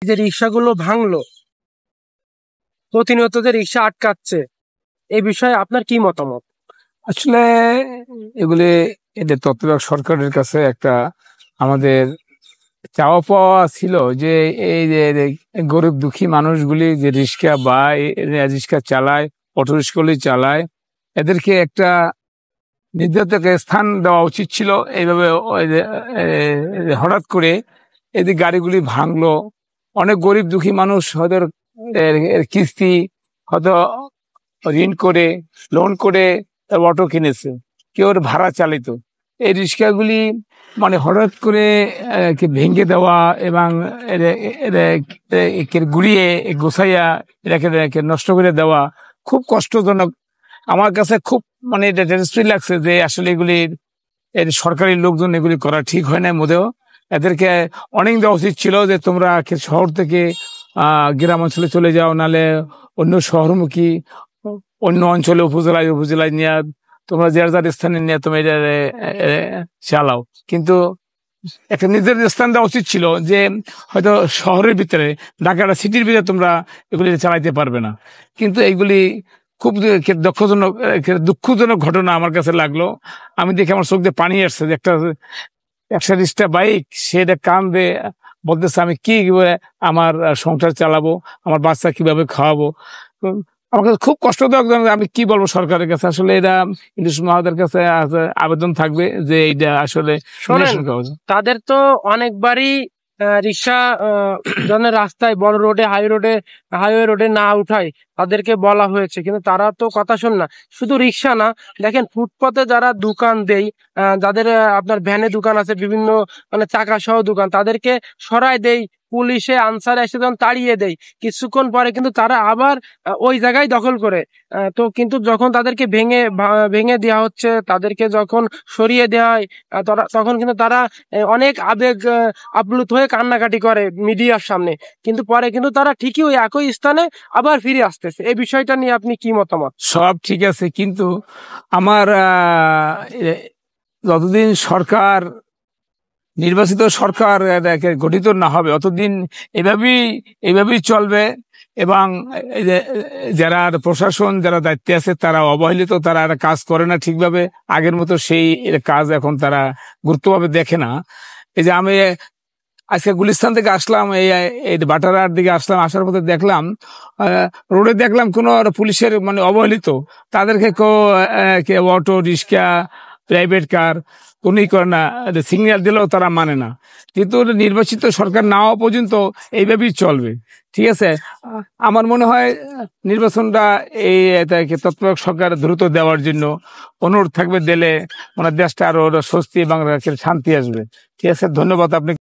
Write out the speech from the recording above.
যে রিক্সাগুলো ভাঙলো, প্রতিনিয়ত যে রিক্সা আটকাচ্ছে, এই বিষয়ে আপনার কি মতামত? আসলে এগুলি এদের তত্ত্বাবধায়ক সরকারের কাছে একটা আমাদের চাওয়া পাওয়া ছিল যে এই যে গরিব দুঃখী মানুষগুলি যে রিক্সা বা রিক্সা চালায়, অটো রিক্সাগুলি চালায়, এদেরকে একটা নির্ধারিত স্থান দেওয়া উচিত ছিল। এইভাবে হঠাৎ করে এদের গাড়িগুলি ভাঙলো, অনেক গরিব দুঃখী মানুষ হয়তো এর কিস্তি হয়তো ঋণ করে লোন করে অটো কিনেছে, কেউ ভাড়া চালিত। এই রিক্সাগুলি মানে হঠাৎ করে ভেঙে দেওয়া এবং গুড়িয়ে গোছাইয়া এটাকে নষ্ট করে দেওয়া খুব কষ্টজনক। আমার কাছে খুব মানে এটা লাগছে যে আসলে এগুলির সরকারি লোকজন এগুলি করা ঠিক হয় না মোটেও। এদেরকে অনেক দেওয়া উচিত ছিল যে তোমরা শহর থেকে গ্রাম অঞ্চলে চলে যাও, নালে অন্য শহরমুখী অন্য অঞ্চলে উপজেলায় নিয়ে তোমরা যার স্থানে নিয়ে তোমরা এটা চালাও। কিন্তু একটা নির্ধারিত স্থান দেওয়া উচিত ছিল যে হয়তো শহরের ভিতরে, ঢাকা সিটির ভিতরে তোমরা এগুলি চালাইতে পারবে না। কিন্তু এইগুলি খুব দুঃখজনক ঘটনা আমার কাছে লাগলো। আমি দেখে আমার চোখ দিয়ে পানি আসছে যে একটা রিক্সা বাইক, সে কান্দে বলতেছে আমি কি আমার সংসার চালাবো, আমার বাচ্চা কিভাবে খাওয়াবো। আমার কাছে খুব কষ্টদায়ক। আমি কি বলবো সরকারের কাছে, আসলে এটা ইলিশ মহাদের কাছে আবেদন থাকবে যে এইটা আসলে তাদের তো অনেকবারই রিক্সা রাস্তায় বড় রোডে হাইওয়ে রোডে না উঠায় তাদেরকে বলা হয়েছে, কিন্তু তারা তো কথা শোন না। শুধু রিক্সা না, দেখেন ফুটপাতে যারা দোকান দেয়, যাদের আপনার ভ্যানে দোকান আছে, বিভিন্ন মানে চাকা সহ দোকান, তাদেরকে সরাই দেয়, পুলিশে আনসার এসে যখন তাড়িয়ে দেয়, কিছুক্ষণ পরে কিন্তু তারা আবার ওই জায়গায় দখল করে। তো কিন্তু যখন তাদেরকে ভেঙে দেওয়া হচ্ছে, তাদেরকে যখন সরিয়ে দেওয়া হয়, তখন কিন্তু তারা অনেক আবেগ আপ্লুত হয়ে কান্নাকাটি করে মিডিয়ার সামনে, কিন্তু পরে কিন্তু তারা ঠিকই ওই একই স্থানে আবার ফিরে আসতেছে। এই বিষয়টা নিয়ে আপনি কি মতামত? সব ঠিক আছে, কিন্তু আমার যতদিন সরকার নির্বাচিত সরকার গঠিত না হবে অতদিন এভাবেই চলবে। এবং যারা প্রশাসন, যারা দায়িত্বে আছে, তারা অবহেলিত, তারা কাজ করে না ঠিকভাবে, আগের মতো সেই কাজ এখন তারা গুরুত্বভাবে দেখে না। এই যে আমি আজকে গুলিস্তান থেকে আসলাম, এই বাটারার দিকে আসলাম, আসার পথে দেখলাম রোডে দেখলাম কোন পুলিশের মানে অবহেলিত, তাদেরকে কেউ অটো রিক্সা প্রাইভেট কার কোনই করে না, সিগন্যাল দিলেও তারা মানে না। কিন্তু নির্বাচিত সরকার না হওয়া পর্যন্ত এইভাবেই চলবে। ঠিক আছে, আমার মনে হয় নির্বাচনটা এই তত্ত্বাবধায়ক সরকার দ্রুত দেওয়ার জন্য অনুরোধ থাকবে, দিলে মানে দেশটা আরো স্বস্তি এবং শান্তি আসবে। ঠিক আছে, ধন্যবাদ। আপনি